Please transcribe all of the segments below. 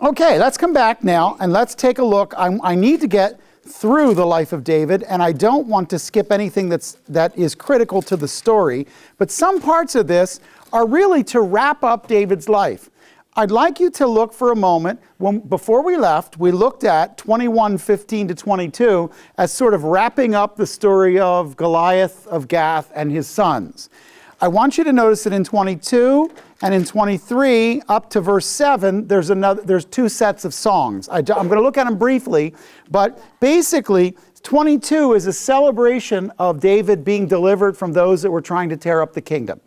Okay, let's come back now and let's take a look. I need to get through the life of David, and I don't want to skip anything that is critical to the story, but some parts of this are really to wrap up David's life. I'd like you to look for a moment. Before we left, we looked at 21:15 to 22 as sort of wrapping up the story of Goliath of Gath and his sons. I want you to notice that in 22 and in 23 up to verse 7, there's two sets of songs. I'm going to look at them briefly, but basically 22 is a celebration of David being delivered from those that were trying to tear up the kingdom.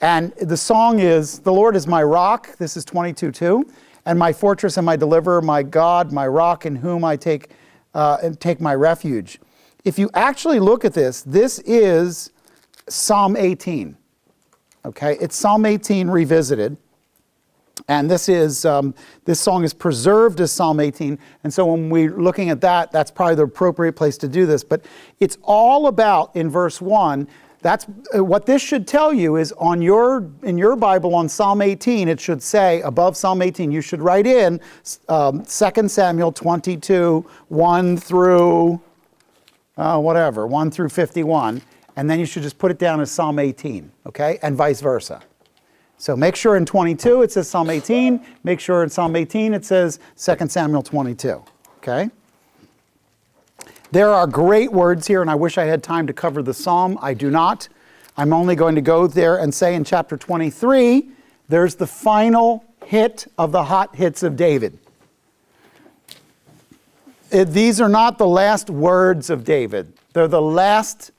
And the song is, "The Lord is my rock," this is 22:2, "and my fortress and my deliverer, my God, my rock, in whom I take my refuge." If you actually look at this is Psalm 18. Okay, it's Psalm 18 revisited, and this song is preserved as Psalm 18, and so when we're looking at that, that's probably the appropriate place to do this. But it's all about, in verse 1, that's what this should tell you is in your Bible on Psalm 18, it should say, above Psalm 18, you should write in 2 Samuel 22, 1 through 1 through 51. And then you should just put it down as Psalm 18, okay? And vice versa. So make sure in 22 it says Psalm 18. Make sure in Psalm 18 it says 2 Samuel 22, okay? There are great words here, and I wish I had time to cover the psalm. I do not. I'm only going to go there and say in chapter 23, there's the final hit of the hot hits of David. These are not the last words of David. They're the last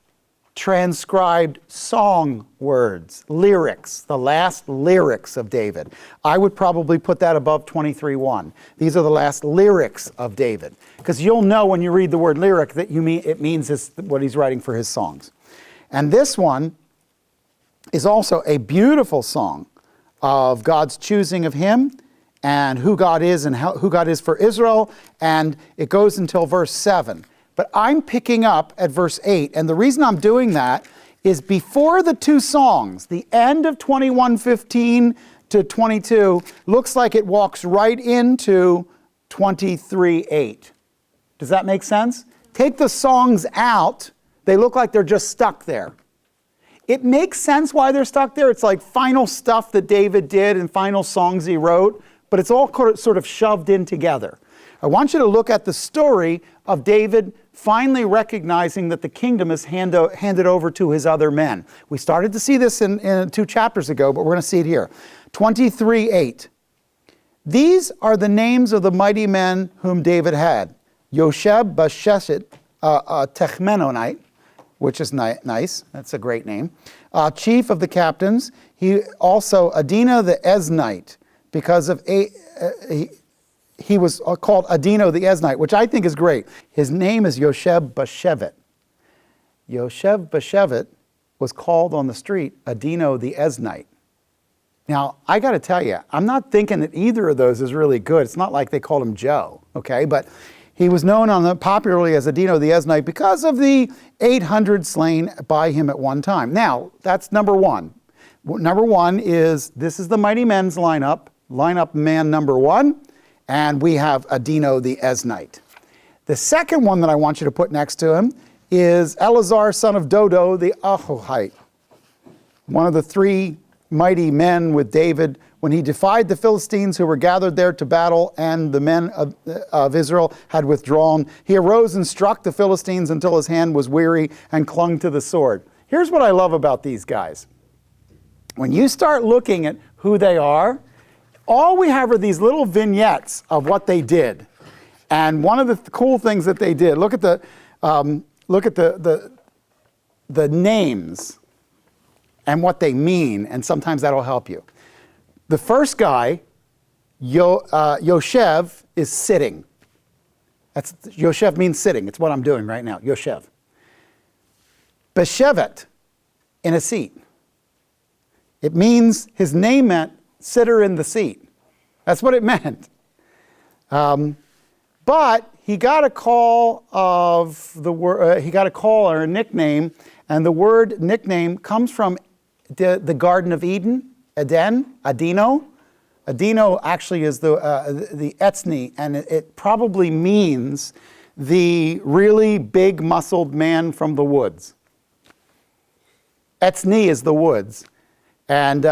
transcribed song words, lyrics, the last lyrics of David. I would probably put that above 23:1. These are the last lyrics of David, because you'll know when you read the word lyric that it means what he's writing for his songs. And this one is also a beautiful song of God's choosing of him and who God is and who God is for Israel, and it goes until verse 7. But I'm picking up at verse 8, and the reason I'm doing that is before the two songs, the end of 21:15 to 22 looks like it walks right into 23:8. Does that make sense? Take the songs out, they look like they're just stuck there. It makes sense why they're stuck there. It's like final stuff that David did and final songs he wrote, but it's all sort of shoved in together. I want you to look at the story of David finally recognizing that the kingdom is handed over to his other men. We started to see this in 2 chapters ago, but we're going to see it here. 23:8. These are the names of the mighty men whom David had. Yosheb-Basheshet, Techmenonite, which is nice. That's a great name. Chief of the captains. He also Adina the Eznite, because of he was called Adino the Eznite, which I think is great. His name is Yosheb-Bashevet. Yosheb-Bashevet was called on the street Adino the Eznite. Now, I got to tell you, I'm not thinking that either of those is really good. It's not like they called him Joe, okay? But he was known popularly as Adino the Eznite because of the 800 slain by him at one time. Now, that's number one. Number one is, this is the mighty men's lineup man number one. And we have Adino the Eznite. The second one that I want you to put next to him is Eleazar, son of Dodo, the Ahohite. One of the 3 mighty men with David when he defied the Philistines who were gathered there to battle, and the men of Israel had withdrawn. He arose and struck the Philistines until his hand was weary and clung to the sword. Here's what I love about these guys. When you start looking at who they are, all we have are these little vignettes of what they did. And one of the cool things that they did, look at the names and what they mean, and sometimes that'll help you. The first guy, Yoshev, is sitting. Yoshev means sitting. It's what I'm doing right now, Yoshev. Beshevet, in a seat. It means, his name meant sitter in the seat. That's what it meant. But he got a call of the word. He got a call or a nickname, and the word nickname comes from the Garden of Eden, Adino. Adino actually is the ethne, and it probably means the really big muscled man from the woods. Ethne is the woods. And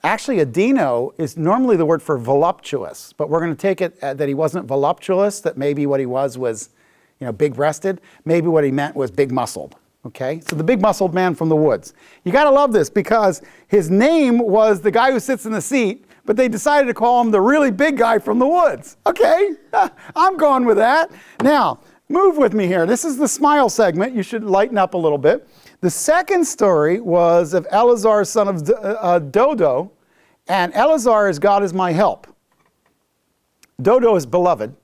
actually Adino is normally the word for voluptuous, but we're going to take it that he wasn't voluptuous, that maybe what he was, big-breasted. Maybe what he meant was big-muscled. Okay, so the big-muscled man from the woods. You got to love this because his name was the guy who sits in the seat, but they decided to call him the really big guy from the woods. Okay, I'm going with that. Now, move with me here. This is the smile segment. You should lighten up a little bit. The second story was of Eleazar, son of Dodo, and Eleazar is God is my help. Dodo is beloved.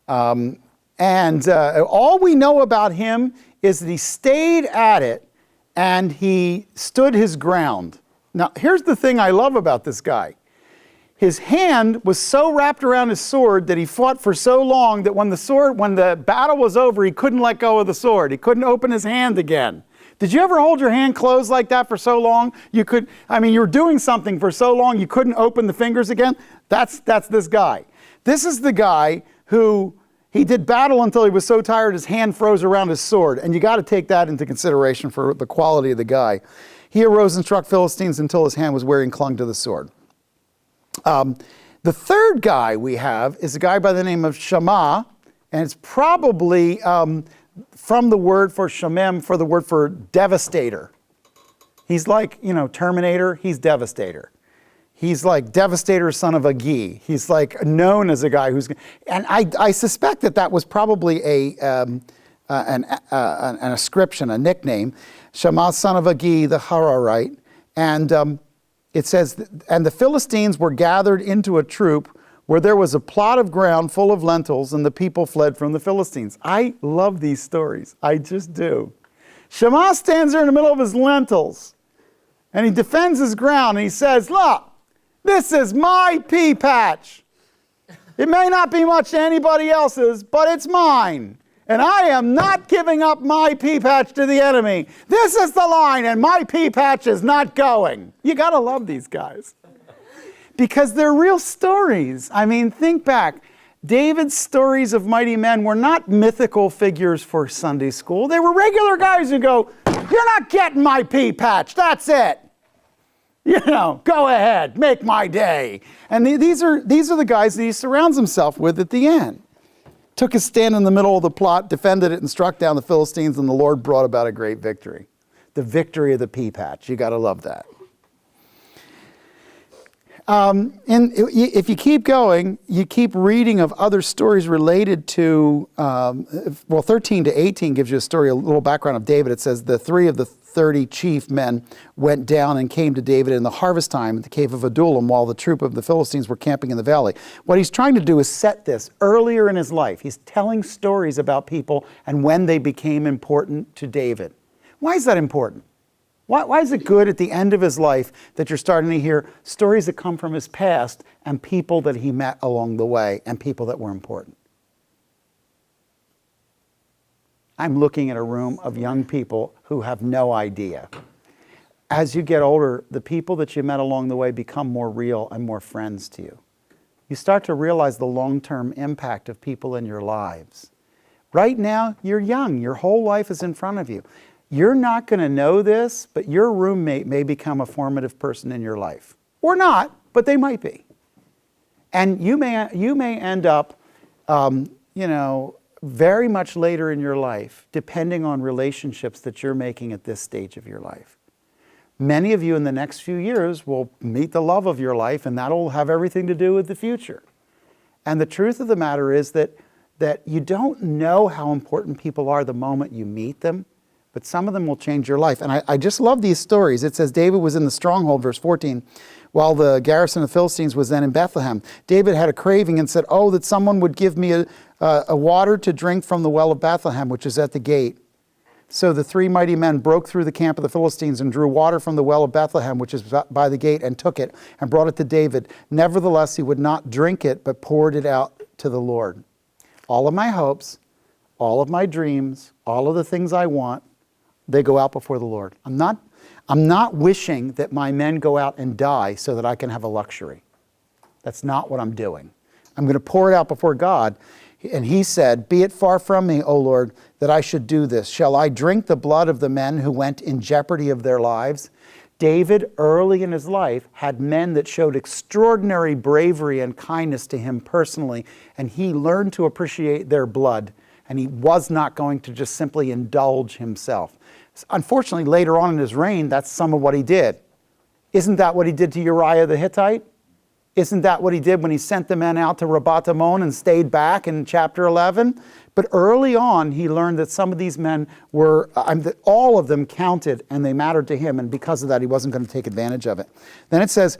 And all we know about him is that he stayed at it and he stood his ground. Now, here's the thing I love about this guy. His hand was so wrapped around his sword that he fought for so long that when the battle was over, he couldn't let go of the sword. He couldn't open his hand again. Did you ever hold your hand closed like that for so long? You were doing something for so long you couldn't open the fingers again? That's this guy. This is the guy who he did battle until he was so tired his hand froze around his sword. And you got to take that into consideration for the quality of the guy. He arose and struck Philistines until his hand was weary and clung to the sword. The third guy we have is a guy by the name of Shammah, and it's probably from the word for Shemem, for the word for devastator. He's like, Terminator, he's Devastator. He's like Devastator, son of Agi. He's like known as a guy who's, and I suspect that was probably an ascription, a nickname. Shammah, son of Agi, the Hararite. And it says, and the Philistines were gathered into a troop where there was a plot of ground full of lentils, and the people fled from the Philistines. I love these stories. I just do. Shammah stands there in the middle of his lentils, and he defends his ground, and he says, look, this is my pea patch. It may not be much to anybody else's, but it's mine. And I am not giving up my pea patch to the enemy. This is the line, and my pea patch is not going. You got to love these guys. Because they're real stories. I mean, think back. David's stories of mighty men were not mythical figures for Sunday school. They were regular guys who go, you're not getting my pea patch. That's it. Go ahead, make my day. And these are the guys that he surrounds himself with at the end. Took his stand in the middle of the plot, defended it, and struck down the Philistines, and the Lord brought about a great victory. The victory of the pea patch. You got to love that. And if you keep going, you keep reading of other stories related to, 13 to 18 gives you a little background of David. It says the 3 of the 30 chief men went down and came to David in the harvest time at the cave of Adullam while the troop of the Philistines were camping in the valley. What he's trying to do is set this earlier in his life. He's telling stories about people and when they became important to David. Why is that important? Why is it good at the end of his life that you're starting to hear stories that come from his past and people that he met along the way and people that were important? I'm looking at a room of young people who have no idea. As you get older, the people that you met along the way become more real and more friends to you. You start to realize the long-term impact of people in your lives. Right now, you're young. Your whole life is in front of you. You're not going to know this, but your roommate may become a formative person in your life. Or not, but they might be. And you may end up, very much later in your life, depending on relationships that you're making at this stage of your life. Many of you in the next few years will meet the love of your life, and that'll have everything to do with the future. And the truth of the matter is that you don't know how important people are the moment you meet them, but some of them will change your life. And I just love these stories. It says David was in the stronghold, verse 14, while the garrison of the Philistines was then in Bethlehem. David had a craving and said, oh, that someone would give me a water to drink from the well of Bethlehem, which is at the gate. So the 3 mighty men broke through the camp of the Philistines and drew water from the well of Bethlehem, which is by the gate, and took it and brought it to David. Nevertheless, he would not drink it, but poured it out to the Lord. All of my hopes, all of my dreams, all of the things I want, they go out before the Lord. I'm not wishing that my men go out and die so that I can have a luxury. That's not what I'm doing. I'm going to pour it out before God. And he said, "Be it far from me, O Lord, that I should do this. Shall I drink the blood of the men who went in jeopardy of their lives?" David, early in his life, had men that showed extraordinary bravery and kindness to him personally, and he learned to appreciate their blood, and he was not going to just simply indulge himself. Unfortunately, later on in his reign, that's some of what he did. Isn't that what he did to Uriah the Hittite? Isn't that what he did when he sent the men out to Rabbah-Ammon and stayed back in chapter 11? But early on, he learned that some of these men were, all of them counted and they mattered to him. And because of that, he wasn't going to take advantage of it. Then it says,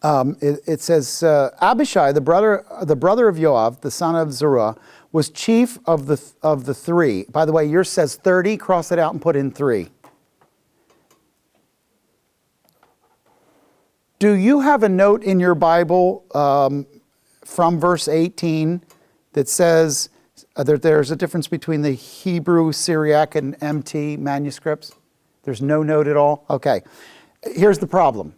Abishai, the brother of Joab, the son of Zeruiah, was chief of the three. By the way, yours says 30. Cross it out and put in 3. Do you have a note in your Bible from verse 18 that says that there's a difference between the Hebrew, Syriac, and MT manuscripts? There's no note at all? Okay. Here's the problem.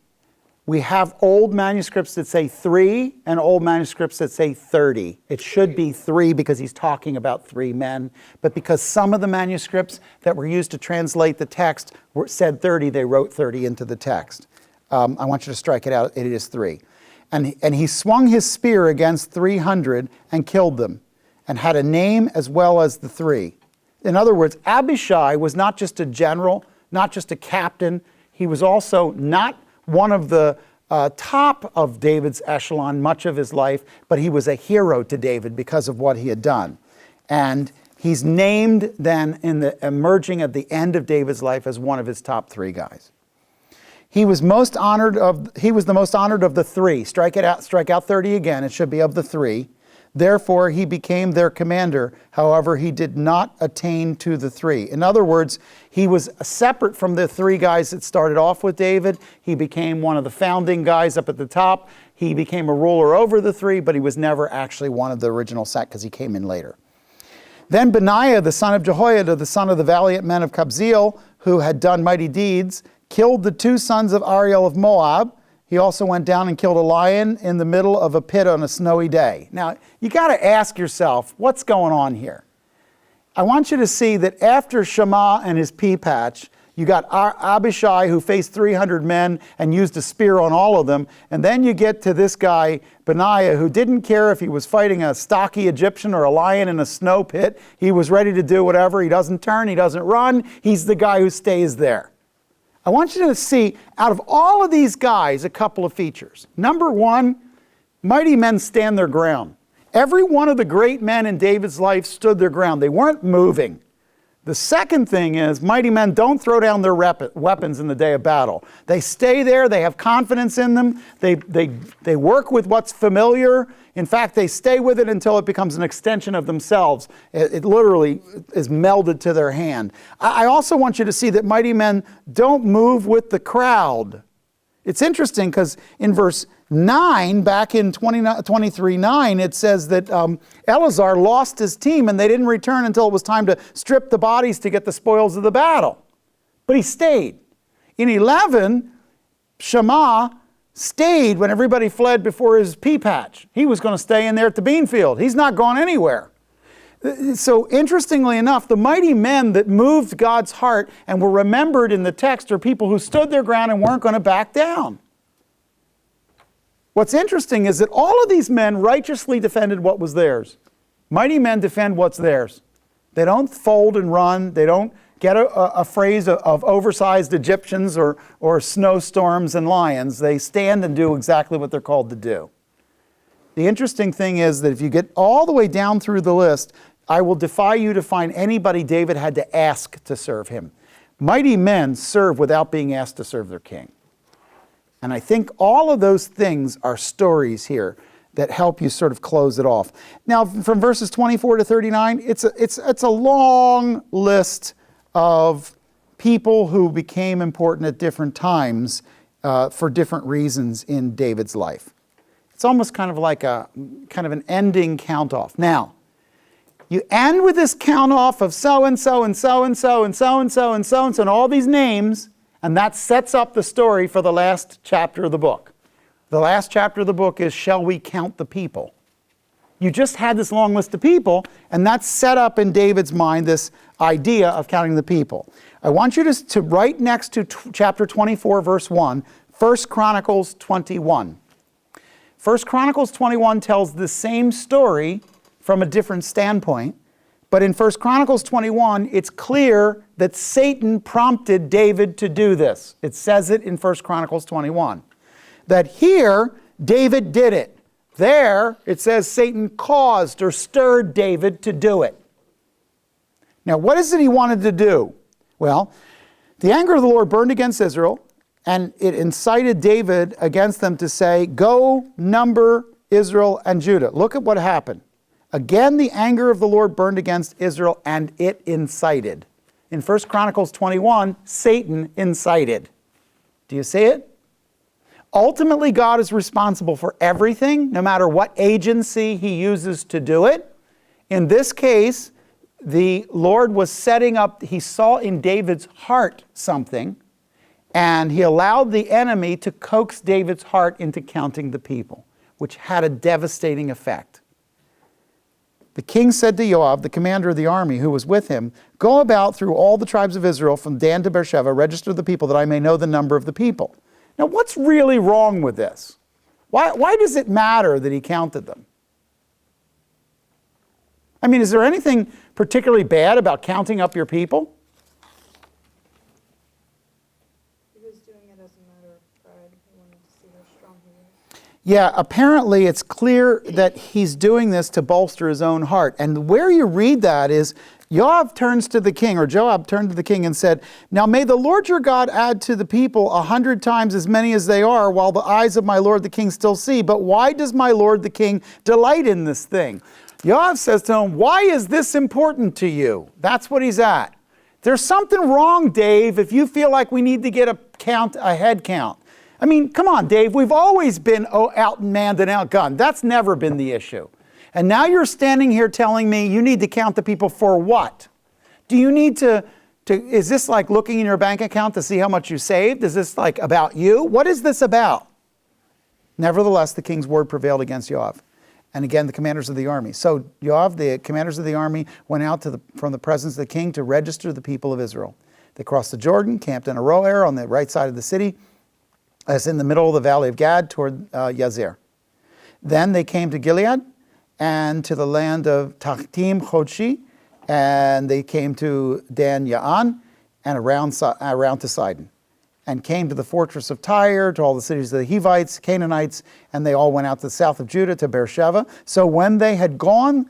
We have old manuscripts that say 3 and old manuscripts that say 30. It should be 3 because he's talking about 3 men. But because some of the manuscripts that were used to translate the text said 30, they wrote 30 into the text. I want you to strike it out. It is 3. And he swung his spear against 300 and killed them, and had a name as well as the 3. In other words, Abishai was not just a general, not just a captain. He was also not one of the top of David's echelon much of his life, but he was a hero to David because of what he had done. And he's named then in the emerging at the end of David's life as one of his top 3 guys. He was the most honored of the 3. Strike out 30 again. It should be of the 3. Therefore, he became their commander. However, he did not attain to the 3. In other words, he was separate from the 3 guys that started off with David. He became one of the founding guys up at the top. He became a ruler over the 3, but he was never actually one of the original set because he came in later. Then Benaiah, the son of Jehoiada, the son of the valiant men of Kabzeel, who had done mighty deeds, killed the 2 sons of Ariel of Moab. He also went down and killed a lion in the middle of a pit on a snowy day. Now, you got to ask yourself, what's going on here? I want you to see that after Shammah and his pea patch, you got Abishai, who faced 300 men and used a spear on all of them. And then you get to this guy, Benaiah, who didn't care if he was fighting a stocky Egyptian or a lion in a snow pit. He was ready to do whatever. He doesn't turn. He doesn't run. He's the guy who stays there. I want you to see, out of all of these guys, a couple of features. Number 1, mighty men stand their ground. Every one of the great men in David's life stood their ground. They weren't moving. The second thing is, mighty men don't throw down their weapons in the day of battle. They stay there. They have confidence in them. They work with what's familiar. In fact, they stay with it until it becomes an extension of themselves. It literally is melded to their hand. I also want you to see that mighty men don't move with the crowd. It's interesting because in verse 9, back in 23:9, it says that Eleazar lost his team and they didn't return until it was time to strip the bodies to get the spoils of the battle. But he stayed. In 11, Shammah stayed when everybody fled before his pea patch. He was going to stay in there at the bean field. He's not going anywhere. So interestingly enough, the mighty men that moved God's heart and were remembered in the text are people who stood their ground and weren't going to back down. What's interesting is that all of these men righteously defended what was theirs. Mighty men defend what's theirs. They don't fold and run. They don't get a phrase of oversized Egyptians or snowstorms and lions. They stand and do exactly what they're called to do. The interesting thing is that if you get all the way down through the list, I will defy you to find anybody David had to ask to serve him. Mighty men serve without being asked to serve their king. And I think all of those things are stories here that help you sort of close it off. Now, from verses 24 to 39, it's a long list of people who became important at different times for different reasons in David's life. It's almost kind of like an ending count-off. Now, You end with this count off of so-and-so and so-and-so and so-and-so and so-and-so and all these names, and that sets up the story for the last chapter of the book. The last chapter of the book is, shall we count the people? You just had this long list of people, and that's set up in David's mind this idea of counting the people. I want you to write next to chapter 24, verse 1, 1 Chronicles 21. 1 Chronicles 21 tells the same story from a different standpoint, but in 1 Chronicles 21, it's clear that Satan prompted David to do this. It says it in 1 Chronicles 21. That here, David did it. There, it says Satan caused or stirred David to do it. Now, what is it he wanted to do? Well, the anger of the Lord burned against Israel, and it incited David against them to say, go number Israel and Judah. Look at what happened. Again, the anger of the Lord burned against Israel, and it incited. In 1 Chronicles 21, Satan incited. Do you see it? Ultimately, God is responsible for everything, no matter what agency he uses to do it. In this case, the Lord was setting up, he saw in David's heart something, and he allowed the enemy to coax David's heart into counting the people, which had a devastating effect. The king said to Joab, the commander of the army who was with him, go about through all the tribes of Israel from Dan to Beersheba, register the people that I may know the number of the people. Now, what's really wrong with this? Why does it matter that he counted them? I mean, is there anything particularly bad about counting up your people? He was doing it as a matter of pride. He wanted to see how strong he was. Yeah, apparently it's clear that he's doing this to bolster his own heart. And where you read that is, Joab turns to the king, or Joab turned to the king and said, now may the Lord your God add to the people 100 times as many as they are, while the eyes of my lord the king still see. But why does my lord the king delight in this thing? Joab says to him, why is this important to you? That's what he's at. There's something wrong, Dave, if you feel like we need to get a head count. I mean, come on, Dave, we've always been outmanned and outgunned. That's never been the issue. And now you're standing here telling me you need to count the people for what? Do you need to is this like looking in your bank account to see how much you saved? Is this like about you? What is this about? Nevertheless, the king's word prevailed against Joab, and again the commanders of the army. So Joab, the commanders of the army, went out from the presence of the king to register the people of Israel. They crossed the Jordan, camped in Aroer on the right side of the city, as in the middle of the valley of Gad toward Yazer. Then they came to Gilead, and to the land of Tachtim Chodshi, and they came to Dan Ya'an, and around to Sidon, and came to the fortress of Tyre, to all the cities of the Hivites, Canaanites, and they all went out to the south of Judah, to Beersheba. So when they had gone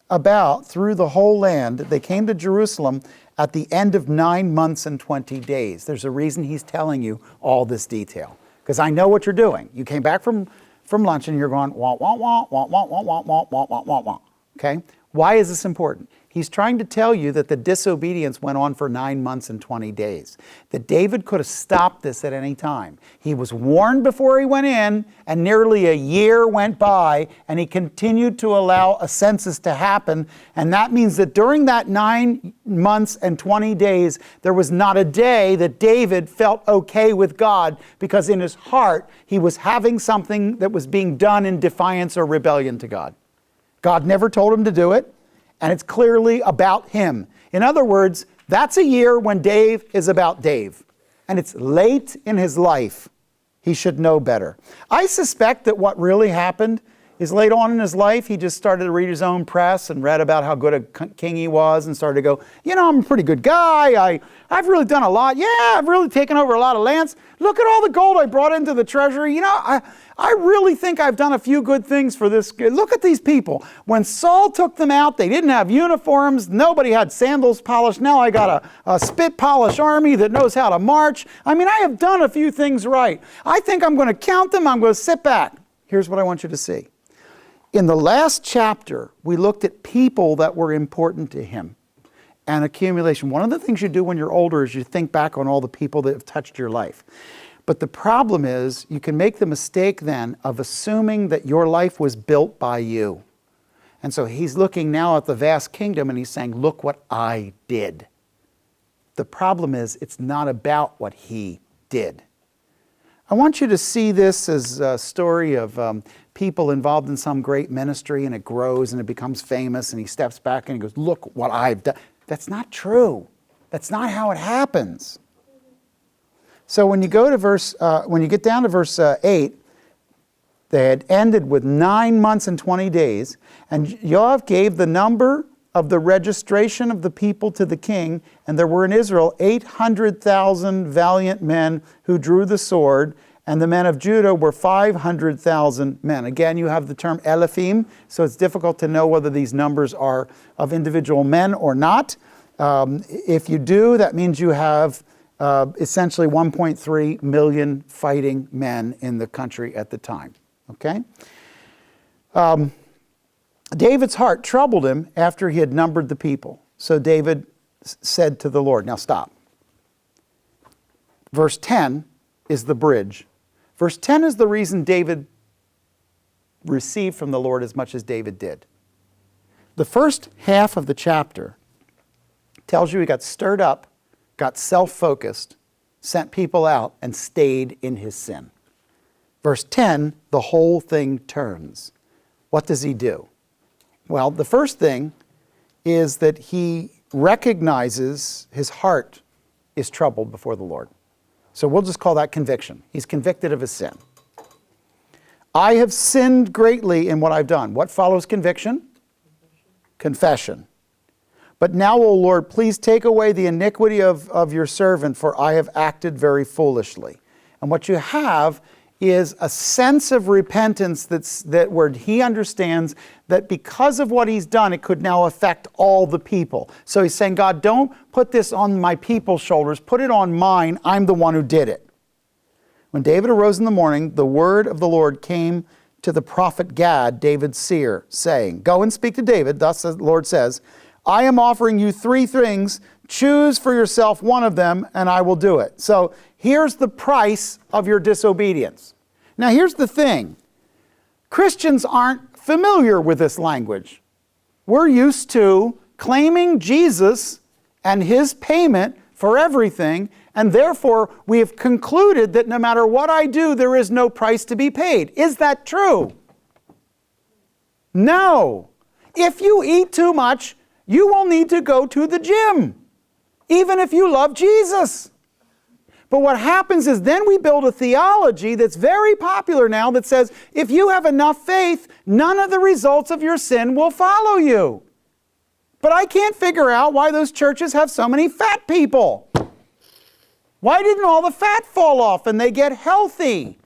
about through the whole land, they came to Jerusalem at the end of 9 months and 20 days. There's a reason he's telling you all this detail, because I know what you're doing. You came back from lunch and you're going, wah, wah, wah, wah, wah, wah, wah, wah, wah, wah, wah, wah. Okay? Why is this important? He's trying to tell you that the disobedience went on for 9 months and 20 days. That David could have stopped this at any time. He was warned before he went in, and nearly a year went by, and he continued to allow a census to happen. And that means that during that 9 months and 20 days, there was not a day that David felt okay with God, because in his heart, he was having something that was being done in defiance or rebellion to God. God never told him to do it. And it's clearly about him. In other words, that's a year when Dave is about Dave. And it's late in his life. He should know better. I suspect that what really happened is late on in his life, he just started to read his own press and read about how good a king he was and started to go, you know, I'm a pretty good guy. I've really done a lot. Yeah, I've really taken over a lot of lands. Look at all the gold I brought into the treasury. You know, I really think I've done a few good things for this. Look at these people. When Saul took them out, they didn't have uniforms. Nobody had sandals polished. Now I got a spit polished army that knows how to march. I mean, I have done a few things right. I think I'm going to count them. I'm going to sit back. Here's what I want you to see. In the last chapter, we looked at people that were important to him and accumulation. One of the things you do when you're older is you think back on all the people that have touched your life. But the problem is you can make the mistake then of assuming that your life was built by you. And so he's looking now at the vast kingdom and he's saying, look what I did. The problem is it's not about what he did. I want you to see this as a story of people involved in some great ministry, and it grows and it becomes famous, and he steps back and he goes, look what I've done. That's not true. That's not how it happens. So when you go to when you get down to verse 8, they had ended with 9 months and 20 days, and Yoav gave the number of the registration of the people to the king, and there were in Israel 800,000 valiant men who drew the sword, and the men of Judah were 500,000 men. Again, you have the term Elephim, so it's difficult to know whether these numbers are of individual men or not. If you do, that means you have essentially 1.3 million fighting men in the country at the time. Okay? David's heart troubled him after he had numbered the people. So David said to the Lord, now stop. Verse 10 is the bridge. Verse 10 is the reason David received from the Lord as much as David did. The first half of the chapter tells you he got stirred up, got self-focused, sent people out, and stayed in his sin. Verse 10, the whole thing turns. What does he do? Well, the first thing is that he recognizes his heart is troubled before the Lord. So we'll just call that conviction. He's convicted of his sin. I have sinned greatly in what I've done. What follows conviction? Confession. But now, O Lord, please take away the iniquity of your servant, for I have acted very foolishly. And what you have is a sense of repentance where he understands that because of what he's done, it could now affect all the people. So he's saying, God, don't put this on my people's shoulders. Put it on mine. I'm the one who did it. When David arose in the morning, the word of the Lord came to the prophet Gad, David's seer, saying, go and speak to David. Thus the Lord says, I am offering you 3 things. Choose for yourself one of them, and I will do it. So here's the price of your disobedience. Now here's the thing. Christians aren't familiar with this language. We're used to claiming Jesus and his payment for everything, and therefore we have concluded that no matter what I do, there is no price to be paid. Is that true? No. If you eat too much, you will need to go to the gym, even if you love Jesus. But what happens is then we build a theology that's very popular now that says, if you have enough faith, none of the results of your sin will follow you. But I can't figure out why those churches have so many fat people. Why didn't all the fat fall off and they get healthy?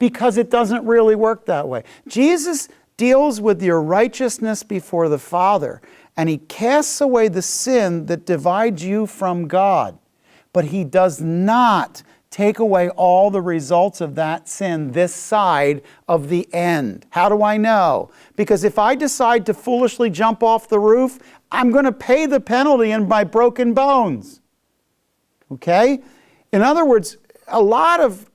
Because it doesn't really work that way. Jesus deals with your righteousness before the Father, and he casts away the sin that divides you from God. But he does not take away all the results of that sin this side of the end. How do I know? Because if I decide to foolishly jump off the roof, I'm going to pay the penalty in my broken bones. Okay? In other words, a lot of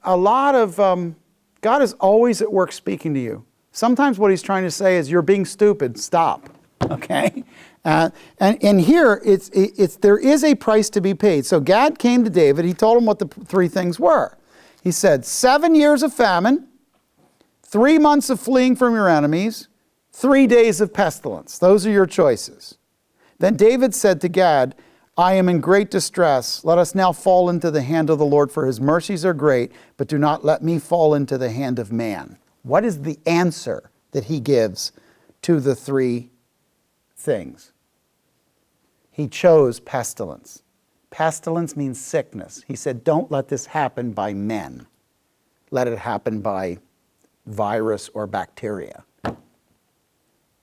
God is always at work speaking to you. Sometimes what he's trying to say is, you're being stupid, stop. Okay? And here, there is a price to be paid. So Gad came to David. He told him what the 3 things were. He said, 7 years of famine, 3 months of fleeing from your enemies, 3 days of pestilence. Those are your choices. Then David said to Gad, I am in great distress. Let us now fall into the hand of the Lord, for his mercies are great, but do not let me fall into the hand of man. What is the answer that he gives to the 3 things? He chose pestilence. Pestilence means sickness. He said, don't let this happen by men. Let it happen by virus or bacteria.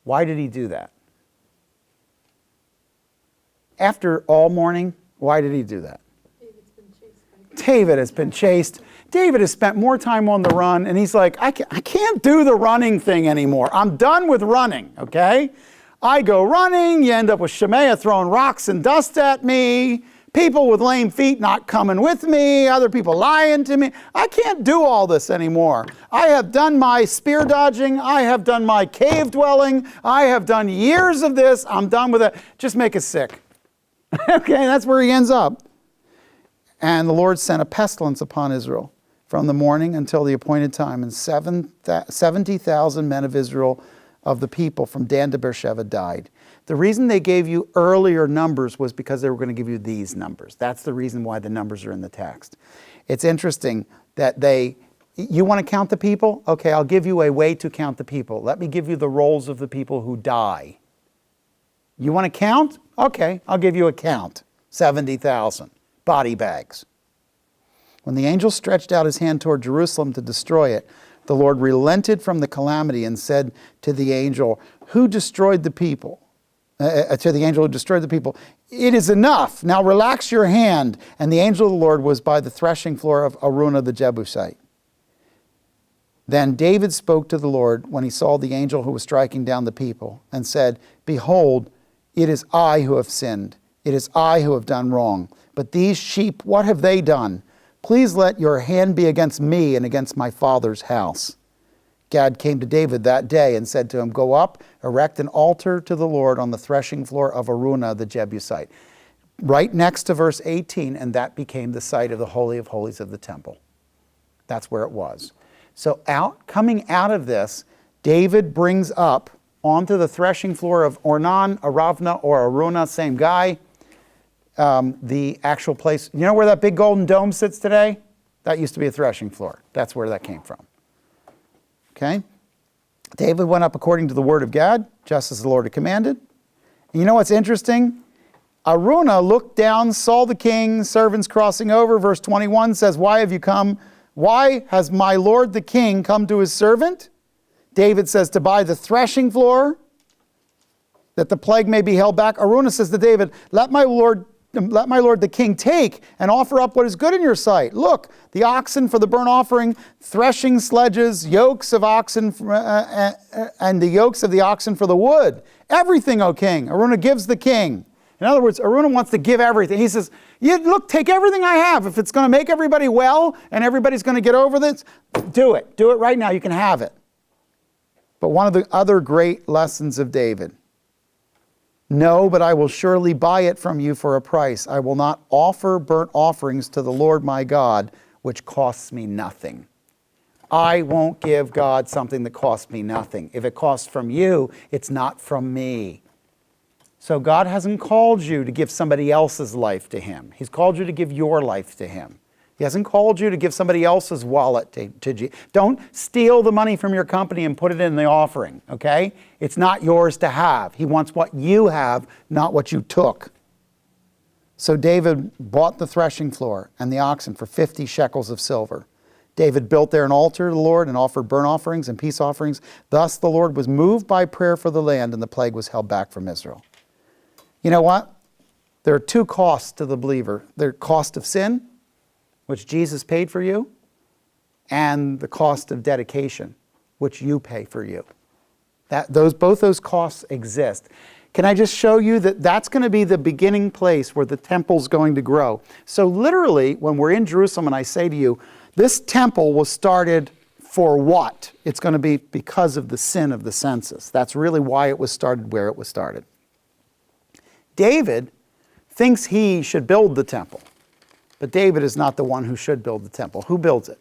Why did he do that? After all morning, why did he do that? David has been chased. David has spent more time on the run, and he's like, I can't do the running thing anymore. I'm done with running, okay? I go running, you end up with Shemaiah throwing rocks and dust at me. People with lame feet not coming with me, other people lying to me. I can't do all this anymore. I have done my spear dodging. I have done my cave dwelling. I have done years of this. I'm done with it. Just make us sick. Okay, that's where he ends up. And the Lord sent a pestilence upon Israel from the morning until the appointed time, and 70,000 men of Israel, of the people from Dan to Beersheba, died. The reason they gave you earlier numbers was because they were going to give you these numbers. That's the reason why the numbers are in the text. It's interesting that you want to count the people? Okay, I'll give you a way to count the people. Let me give you the rolls of the people who die. You want to count? Okay, I'll give you a count. 70,000 body bags. When the angel stretched out his hand toward Jerusalem to destroy it, the Lord relented from the calamity and said to the angel who destroyed the people, it is enough. Now relax your hand. And the angel of the Lord was by the threshing floor of Araunah the Jebusite. Then David spoke to the Lord when he saw the angel who was striking down the people and said, behold, it is I who have sinned. It is I who have done wrong. But these sheep, what have they done? Please let your hand be against me and against my father's house. Gad came to David that day and said to him, go up, erect an altar to the Lord on the threshing floor of Araunah the Jebusite. Right next to verse 18, and that became the site of the Holy of Holies of the temple. That's where it was. So coming out of this, David brings up onto the threshing floor of Ornan, Aravna, or Araunah, same guy, the actual place. You know where that big golden dome sits today? That used to be a threshing floor. That's where that came from. Okay? David went up according to the word of God, just as the Lord had commanded. And you know what's interesting? Araunah looked down, saw the king, servants crossing over. Verse 21 says, why have you come? Why has my lord the king come to his servant? David says, to buy the threshing floor, that the plague may be held back. Araunah says to David, let my lord the king take and offer up what is good in your sight. Look, the oxen for the burnt offering, threshing sledges, yokes of oxen, and the yokes of the oxen for the wood. Everything, O king. Araunah gives the king. In other words, Araunah wants to give everything. He says, look, take everything I have. If it's going to make everybody well and everybody's going to get over this, do it. Do it right now. You can have it. But one of the other great lessons of David, no, but I will surely buy it from you for a price. I will not offer burnt offerings to the Lord my God, which costs me nothing. I won't give God something that costs me nothing. If it costs from you, it's not from me. So God hasn't called you to give somebody else's life to him. He's called you to give your life to him. He hasn't called you to give somebody else's wallet to Jesus. Don't steal the money from your company and put it in the offering, okay? It's not yours to have. He wants what you have, not what you took. So David bought the threshing floor and the oxen for 50 shekels of silver. David built there an altar to the Lord and offered burnt offerings and peace offerings. Thus the Lord was moved by prayer for the land, and the plague was held back from Israel. You know what? There are two costs to the believer. The cost of sin, which Jesus paid for you, and the cost of dedication, which you pay for you. Both those costs exist. Can I just show you that that's going to be the beginning place where the temple's going to grow? So literally, when we're in Jerusalem and I say to you, this temple was started for what? It's going to be because of the sin of the census. That's really why it was started where it was started. David thinks he should build the temple. But David is not the one who should build the temple. Who builds it?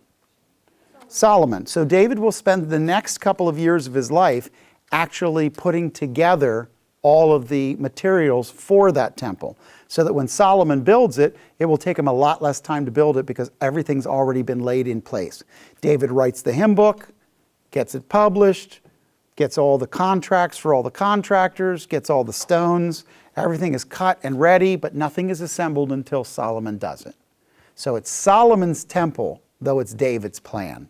Solomon. So David will spend the next couple of years of his life actually putting together all of the materials for that temple, so that when Solomon builds it, it will take him a lot less time to build it because everything's already been laid in place. David writes the hymn book, gets it published, gets all the contracts for all the contractors, gets all the stones. Everything is cut and ready, but nothing is assembled until Solomon does it. So it's Solomon's temple, though it's David's plan.